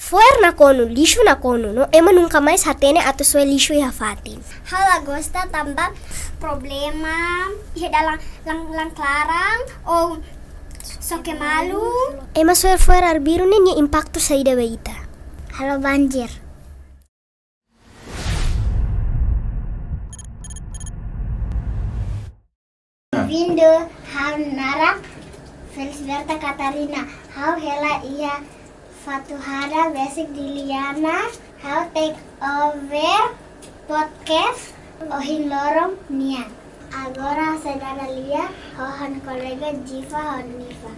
Fuer na kono, lishu na kono, no? Ema nunca mais hatene ato sue lishu iha fatin. Hala gosta tambah problema, ia dalam lang clarang, ou soke malu. Ema suer fuer arbiru ne nia impacto saída beita. Halo banjir. Vindo, hau narak, Felisberta Katarina, hau hela ia Fatuhada basic Diliana, hau take over podcast Ohin Lorong Nian. Agora saudara Lia, hohan kolega Jiva Honifa.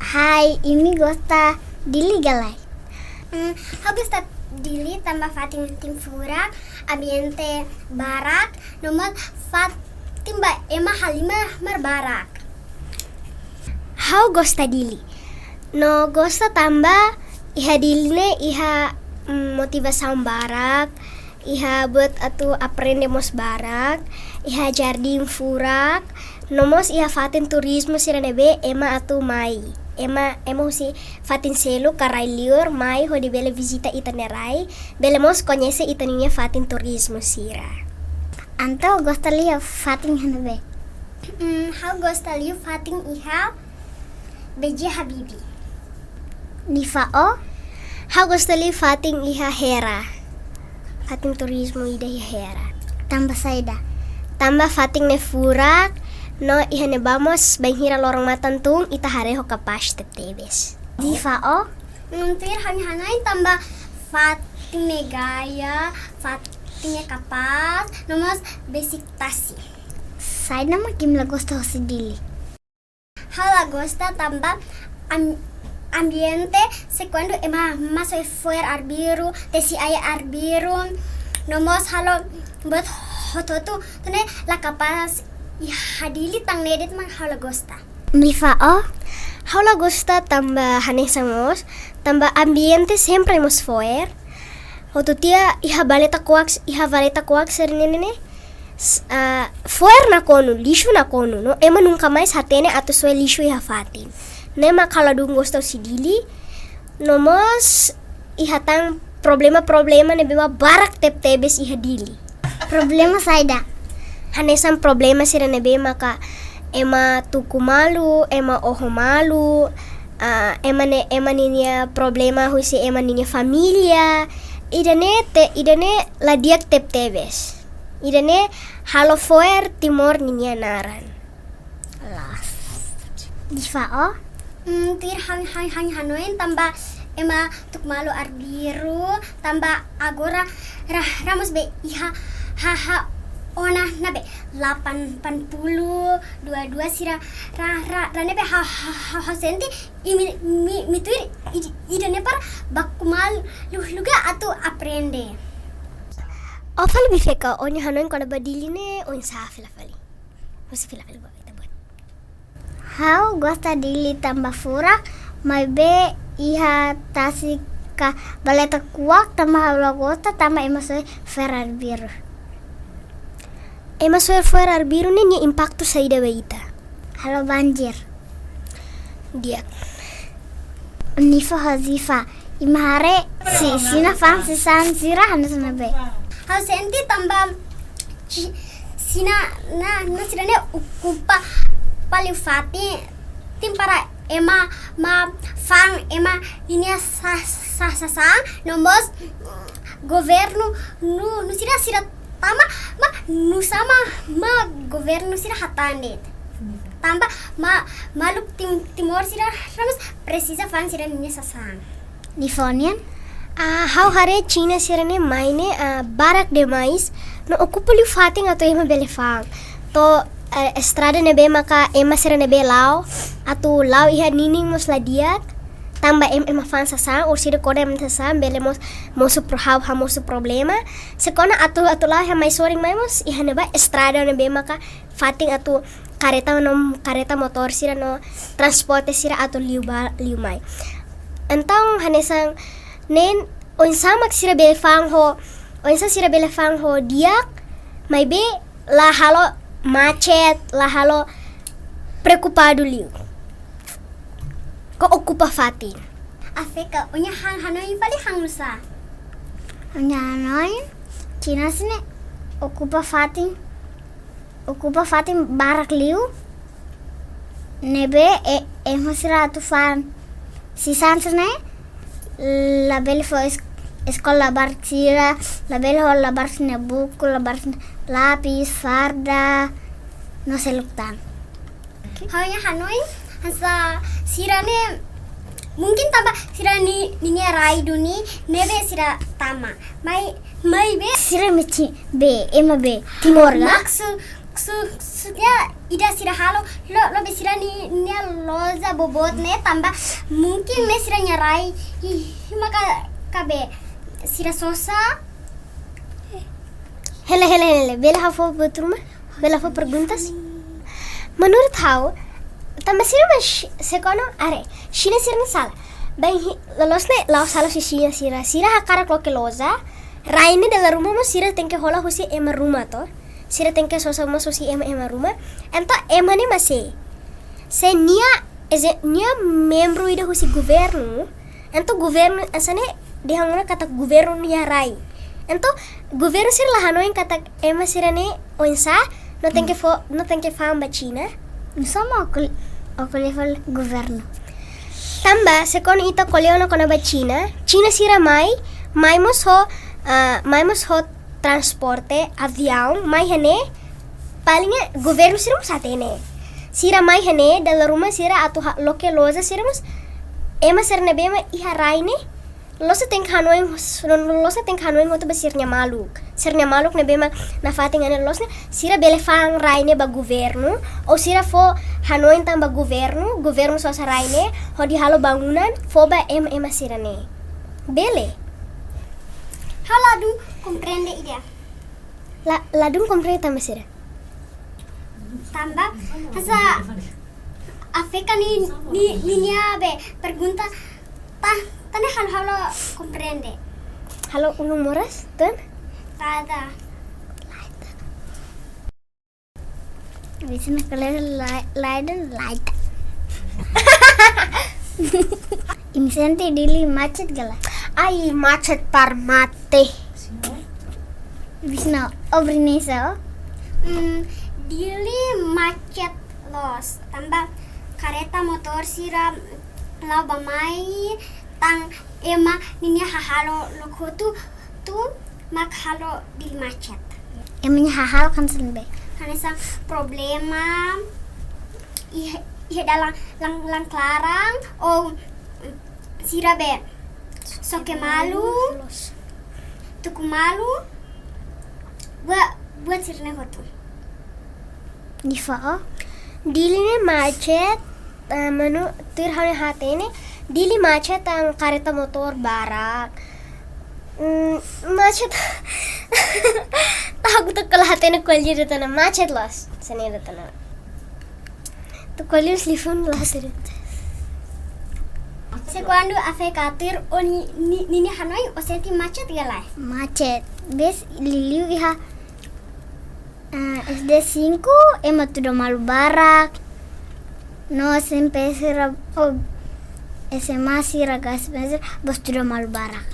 Hai, ini Gosta Dili Galai. Hau Gosta Dili tambah Fatin Tim Furak, ambiente barak, nomor Fatimba Emma Halima Marbarak. Hau gosta dili. No gosta tambah iha diline iha motivação barak, iha buat atu aprendemos barak, iha jardim furak, nomos iha fatin turismo siranebe ema atu mai. Ema si fatin selo karai liur mai ho di bele visita itinerai, belemos conhece itaninya fatin turismo sira. Anto gosta lia fatin hanebe. Hau gosta lia fatin iha Beji Habibi. Nifa o? Hau gosta lia fatin iha hera. Fatin turismo ida iha hera. Tambah saida. Tambah fatin ne furak, no iha ne vamos benghira lorong matantung ita hareho kapas tebes. Nifa o? Nuntir hangai tambah fatin ne gaya, fatin ne kapas, nomos basic tasi. Saida makim lagosta hosidili. Hala gosta tambah ambiente secuando ema maso fuera arbiru tesi aya arbiru nomos halo buat hototu tene la kapas hadili tang nedet mang hala gosta. Mifa o hala gosta tambah hanesamos tambah ambiente siempre hemos fuer hototia iha valeta coax serinene fuer na kono, lishu na kono, no? Ema nunca mais hatene ato sue lishu iha fatin. Nema kalau dung gosto sidili, nomos iha tang problema ne bewa barak tebes iha dili. Problema saida. Hanesan problema sira nebe maka ema tuku malu, ema oho malu, ema ninya problema husi ema ninya familia, idane la diak tebes. Idane halo foer timor ninya naran. Las. Diva o? Tir hanoin tambah ema tuk malu arbiru tambah agora ramos be iha haha ona nabe 80 22 sira rane be ha senti mitur idane par bakumal luga atau aprende. Ofal bifeka onya hanoin kona badiline on sa filafali. Musi filafali ba kita buat. Hau gosta dili tambah furak mai be iha tasika baleta kuak tambah hau gosta tambah emasoy ferar biru. Emasoy ferar biru ne nia impacto saída beita. Halo banjir. Dia. Nifa hazifa imahare sina fan sisan sira hanas nabe. Hau senti tambah sina na sirane ukupa paling fati tim para ema ma fang ema ini sa nomos governo nu sira tama ma nu sama ma governo sira hatande tambah maluk timor sira ramas precisa fan sira ini sasang Nifonian hau hare China sirane maine barak demais no okupuli fating ato ema belefang to estrada nebe maka ema sira nebe lao atu lao iha nining mos ladiat tambah ema fan sasang or sira koda ema sasang belemos mosu problema sekona atu lao iha mai soring mai mos iha neba estrada nebe maka fating atu kareta motor sira no transporte sira atu liu mai entang hanesang nen onsa sira belefang ho diak mai be la halo macet la halo preocupado liu ko ocupa fatin Afrika unya Hanoi pali hangsa. Unya Hanoi, China sini ocupa fatin barak liu. Nebe masira tu fan. Si sansne la belle fois escola bartira, la belle ho la bartine buku, la bartine lapis, farda, no se luktan. Hanya Hanoi hansa sirane mungkin tambah sira ni rai duni nebe sira tama. Mai be Sira mechi be ema be timor ga. Maksudnya ida sira halo lo be sira ni loza bobot ne tambah mungkin me sira nyarai maka kabe sira sosa. Hele. Bela hafo betruma? Bela hafo perguntas? Menurut hau, tambah sira mas sekono are. Shina sira ni sala. Bang lolosne lao sala si sira hakara kloke loza. Raine dalam rumah mas sira tengke hola husi ema rumah to. Sira tengke sosa mas husi ema rumah. Ento ema ne masih. Se nia membro ida husi governo. Ento governo asane dihanguna kata governo nia rai. Ento governo sira lah Hanoi kata ema sira ne oinsa no tengke fam ba China. Sama aku level governo. Tamba sekono ita koleono kono ba China sira mai mos ho transporte avião mai hene palingnya governo sira mus atene sira mai hene dalam rumah sira atau loke loza sira mus ema sira nebe ma iha raine losa teng Hanoi hoto ba sirnya maluk nebe ma na fating ane losne sira belefang raine ba governo o sira fo Hanoi tamba governo sosa raine ho di halo bangunan fo ba ema sira ne bele. Haladu comprende idea. Ladum comprende tambah sira. Tambah hasa Afrika ni nia be pergunta tane halo comprende. Halo ulung moras tuan? Tada. Bisa nak kalian light. Insente dili macet gala. Ai macet parmate. Bisa obrinesa. Dili macet los. Tambah kereta motor sira lau bamai tang ema ninya hahalo loko tu mak halo dili macet. Emangnya hal kan senbe. Karena sang problema iya dalam lang klarang o sira be soke malu tuku malu buat sirne hotu Difa dili ne macet manu tirhane hatene dili macet ang kereta motor barak macet tahu tuh kalau hatene kolje datana macet los seni datana tu kolje slifun lah seret. Sekuandu afekatir o nini Hanoi o senti macet galai. macet. Bes liliu iha SD 5 ema tudo malu barak. No SMP sira SMA sira gas bezer bos tudo malu barak.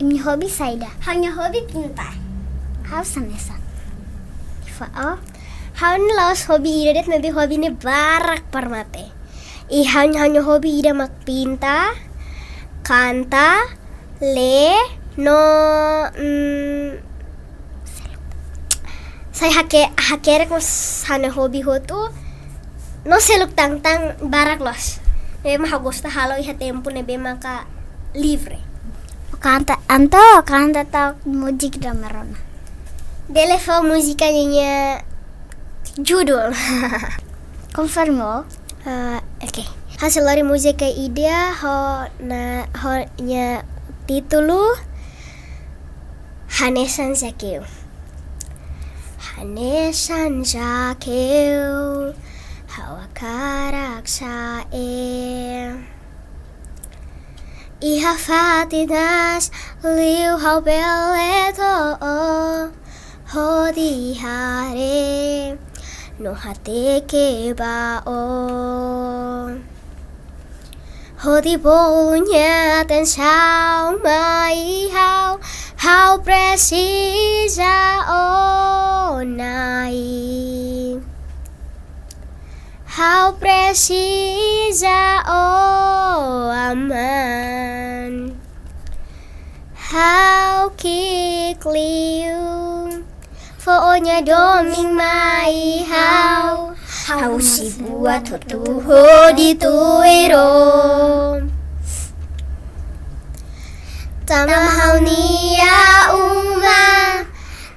Ini hobi saida. Hanya hobi pintar. Hausan esa. Difa Haun laos hobi ida det nabi hobi ne barak parmate. Hanya hobi ida magpinta, kanta, le, no saya hakere ko sana hobi hotu no seluk tang barak los. Nebe mahagusta halo iha tempo nebe maka livre. Kanta ta musik damerona. Dele fa musikanya judul. Confirmo. Oke. Hasil dari musik idea ho nya titulu Hanesan Zakeu. Hanesan Zakeu hawa karaksa Iha fatinas liu hau beleto ho di hare no hate ke ba o Hồ thì bố nhà tên sao mai how precisa o nai how precisa o aman how quickly you Pokoknya doming mai how si buat tuho di tuiro Tamahau nia uma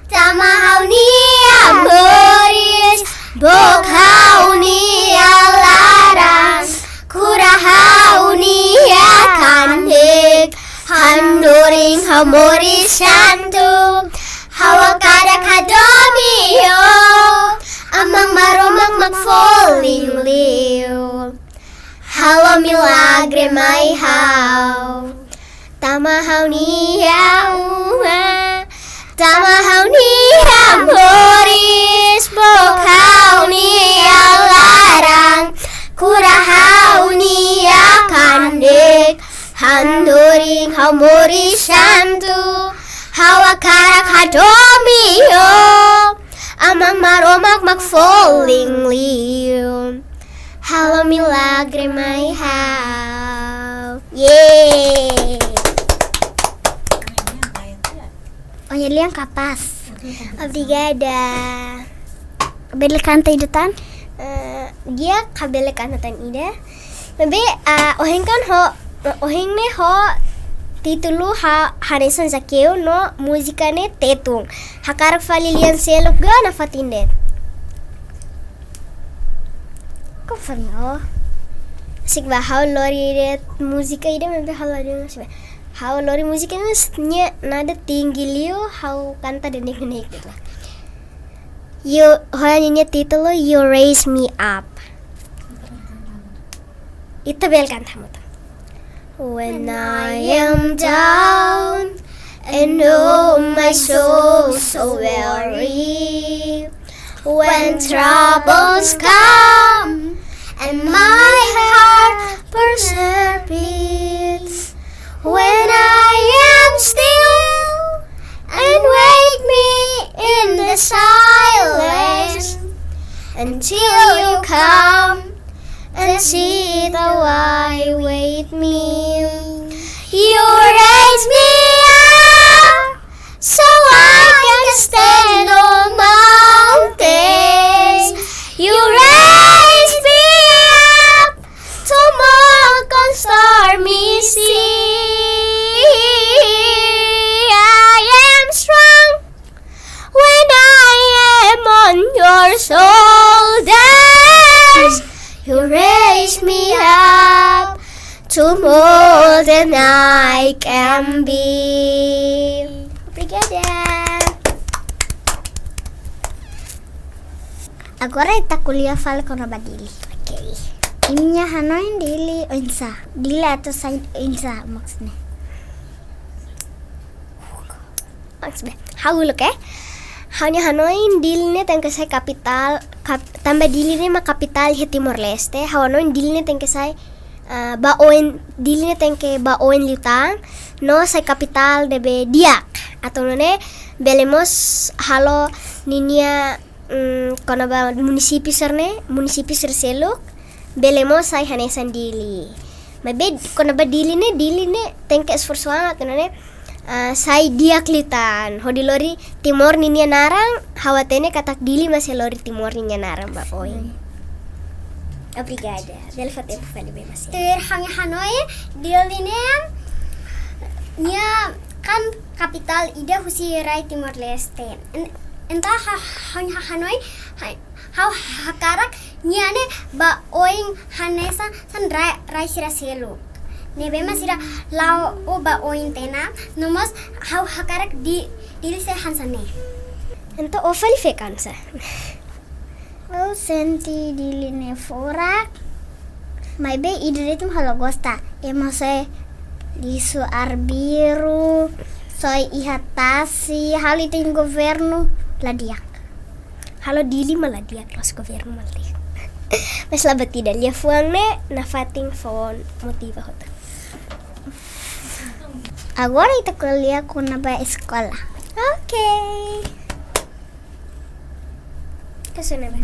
Tamahau nia moris Bokhau nia larang Kurahau nia kandik Handuring hamoris shantu Hawa kada kadomio Amang maromang mag-falling liw Halo milagre mai how Tamahau niya uma Tamahau niya moris Bokhau niya larang Kurahau niya kandik Handuring hamoris shantu Hawa kada kadomio Amang maromak mag-falling liw Halo milagre mai how Yeay Onye liang kapas. Obrigada Beli kanta idutan? Dia kabele kanatan ida Mabe oheng kan oheng ne ho Titulo hanesan zakeu no musikane tetung. Hakarak falilian selok ga na fatindet. Kau fano? Sigba how lori ret musika ide mabe how lori sigba. How lori musika nya nada tinggi liu how kanta denek denek gitu. You hanya titulo You Raise Me Up. Itu bel kanta mo. When I am down and oh my soul so weary, when troubles come and my heart perseveres, when I am still and wait me in the silence until you come and see how I wait me. You raise me up so I can stand on mountains. You raise me up to walk on stormy sea. I am strong when I am on your shoulders. You raise me up to more than I can be. Obrigada. Agora está kuliah fala com a Badili. Okay. Iminya hanoin dili insa. Dili atau sain insa maksudnya. Maksudnya, haul okay? Hanya hanoin dilne tengke sai kapital tambah dilne ma kapital he Timor Leste. Hanoin dilne tengke sai baoen dilne tengke baoen liutang no sai kapital debe Diak atau none belemos halo ninia kono ba munisipi serseluk belemos sai hanesan dili. Mabe kono ba diline tengke esforçoan atau none sai Diak litan hodi lori Timor ninia narang hawatene katak dili masih lori Timor ninia narang ba oi. Obrigada. Bela fate por fale bem assim. Ter Hanoi diline nya kan kapital ida husi rai Timor Leste. Entah Hanoi how hakarak nya ne ba oing hanesa san rai siraselu. Nebe masira lao o ba oin tena nomos how hakarak di se hansane. Ento ofali fekansa. Oh senti diline forak. Mai be idretum halogosta. Emose disu arbiru soi ihatasi halitin governo ladiak. Halo dili maladiak los governo maldiak. Mas la batida lia fuang ne na fating phone motiva hoto. Agora ita kuliah ko na ba escola. Okay. Kasuna ba?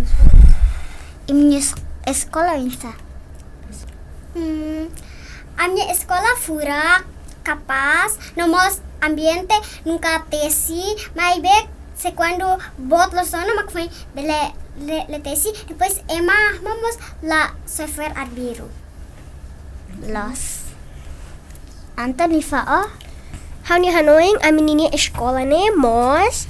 Iminha escola insa. A minha escola furak, capaz, nomos ambiente nunca tesi, mas be se quando bot lo sono mak foi le tesi, depois vamos la software arbiro. Los. Antoni fao. Hauni hanoing amin ini escola ne mos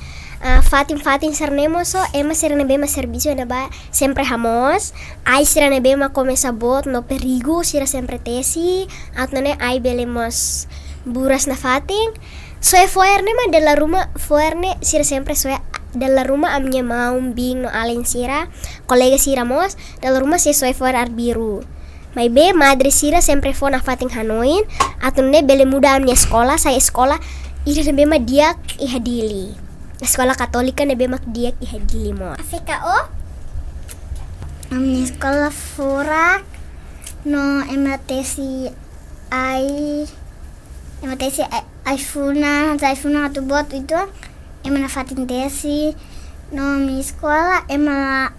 fatin sernemos so ema serane bema servicio na ba sempre hamos ai serane bema começa bot no perigo sira sempre tesi atne ai belemos buras na fatin so fuerne ma della rumah fuerne sira sempre so della rumah amnya mau bing no alin sira kolega sira mos della rumah si so fuer arbiru mai be madre sira sempre fo na fatin hanoin atne bele muda amnya sekolah saya sekolah ira na bema diak ihadili sekolah Katolika na bemak diak ihadili mo. Afrika o? Minha escola furak no ematesi ai funa atu bot itu ema na fatin tesi no minha escola ema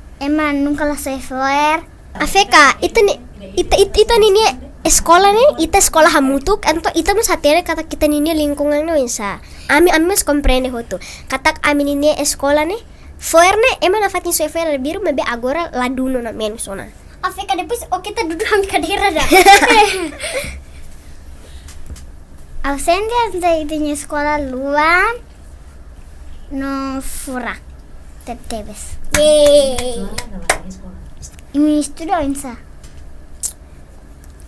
nunca la software. Afeka, ita nini sekolah nih, ita sekolah hamutuk, anto ita mas hatiane kata kita nini lingkungan no insa. Ami mas comprende hotu. Katak ami nini sekolah nih, fuerne emang nafatin software biru mebe agora laduno na men sona. Afrika depois kita duduk ambil kadera dah. Ausência da escola luar no furak tetebes. Yeay. Imi estudo insa.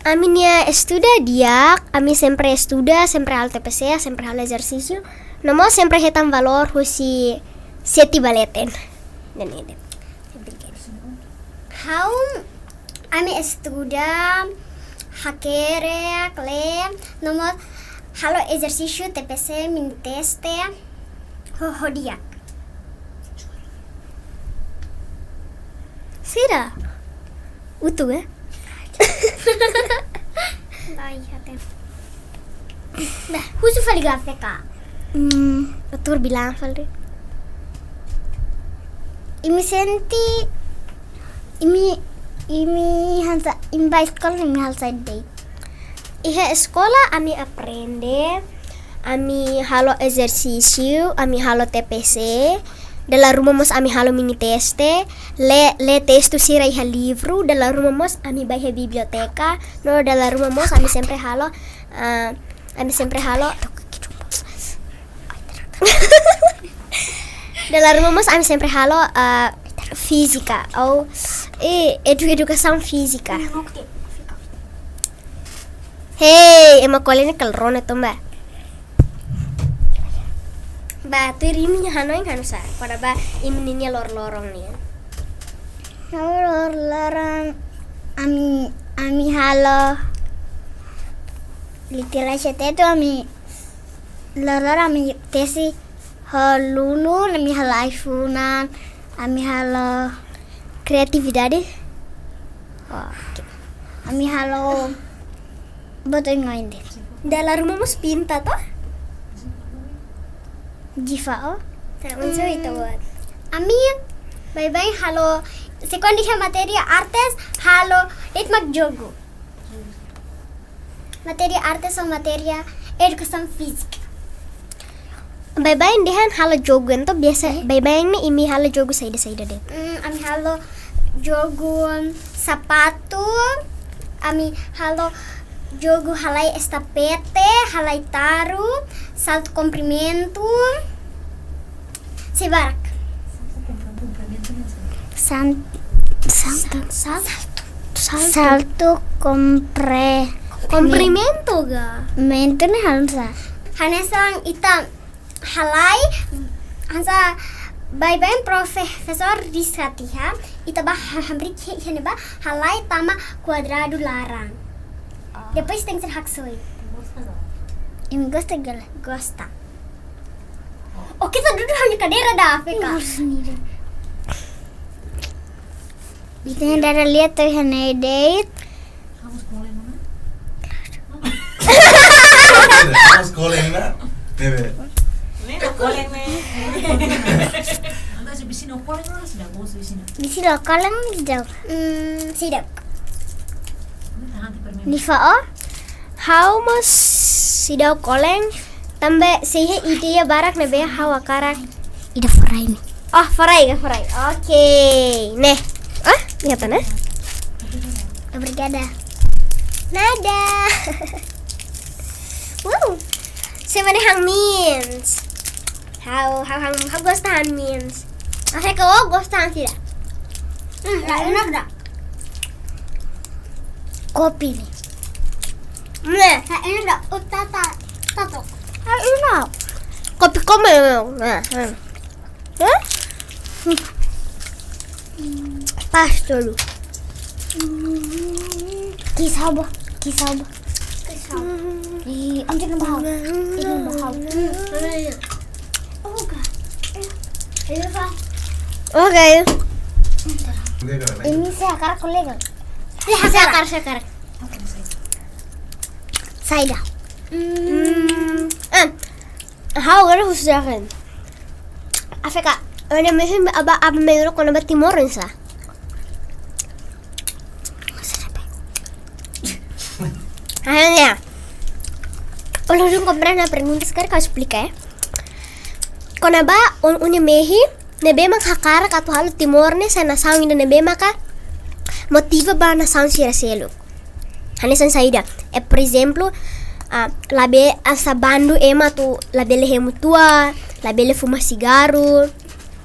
Aminia estuda diak, ami sempre estuda, sempre hal TPC, sempre hal exercicio. Nomo sempre hetam valor husi seti baleten. Dan ini. How ami estuda hakere kle nomor halo exercicio TPC min teste hodiak. Sira. Utu ya? Bah, husu faliga Afrika. Betul bilang Valdi. Imi senti imi hansa imba sekolah imi halsa date. Ihe sekolah ami aprende, ami halo exercicio, ami halo TPC. Dalla rumah mos ami halo mini teste, le testo sira iha livro, dalla rumah mos ami baiha biblioteca, no dalla rumah mos ami sempre halo dalla rumah mos ami sempre halo fisika au educação física. Hey, ema kolene kalrone tomba. Ba tu riminya hanoing hanusa pada ba imininya lorong nih. Larang ami halo literacia itu ami lorong ami tesi halulu ami halo iPhone ami halo Kreatividade. okay. Ami halo betul ngain deh Dalam rumah mus pinta toh? Jiva Tak menso itu buat. Amin. Bye-bye halo. Sekondisha materia artes halo itmak jogo. Materia artes o materia educação física. Bye-bye dehan halo jogo ento biasa. Bye-bye ini imi halo jogo saida deh. Ami halo jogo sapato. Ami halo jogo halai estafete, halai taru, salto comprimento. Sebarak. salto Comprimento ga. mento nih halsa Hanesang ita halai hansa bye-bye profesor disatiha ita bah hambrik hene ba halai tama kuadrado larang. Depois tem que ser haksoi. imi gosta gala Gosta. Oh kita duduk hanya kadera dah Afrika. Bitanya dari lihat tuh hene date. Kamu sekolah yang mana? Nebe. Di sini kaleng jauh. Sidap. Di fao. How mas sidaw koleng tambe sehe idea barak na be how akarak. Ida fry nih. Oh, farai ka farai. Oke. Neh. Lihat na. Obrigada. Nada. Wow. Sebenarnya hang means. How gostahan means. Asa ko gostahan sila. Enak dah. Kopi nih. Nah, Enak dah. Tato. Enak. kopi ko mo. Nah. Hah? Pas dulu. Kisah apa? Anjir ngebahau. Ini ngebahau. Oke. Ini saya akar kolega. Sakar. Saya dah. How gonna husakan? Afeka, ano mesin aba mayroon ko na ba timorin sa? Ayan niya. Ulo rin comprar na preguntas ka rin explica eh. Kung na ba, unya mehi, nebe makakarak ato halo timorne sa nasawin na nebe maka motiva ba nasawin siya selo. Hanesan saida. Por exemplo, labe asa bando ema tu labele hemutua, labele fuma sigaro.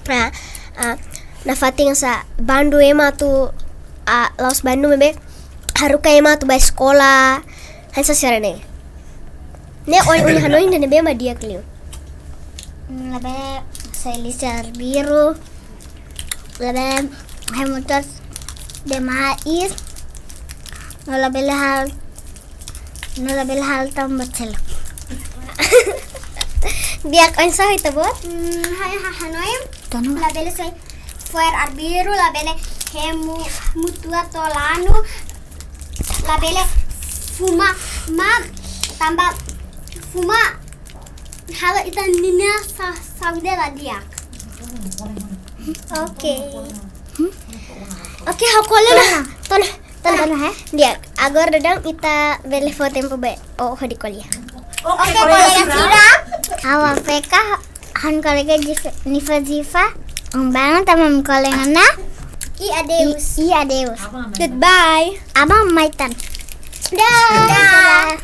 Na fating sa bando ema tu laos bando mebe haruka ema tu ba sekolah. Hansa sirane. Ne on hanoin na nebe ma dia klio. Labe saya lisar biru. Labe hemutas de mais. Nolabel hal tambah celok. Biak on sa ito bot? Hanoim. Tono. Labele soy fuer arbiru, labele hemu mutua tolano, labele fuma tambah fuma halo itan nina saude la diak. Oke. Oke, hakole na. Ton ha? Dia agor dadang ita bele fo tempo be. Oh, di kuliah. Oke, kolega Sira. Hawa peka han kolega Nifa ang bangun tamam kolega na. Adeus. Iya adeus. Goodbye. Abang maitan. Dah. Dah.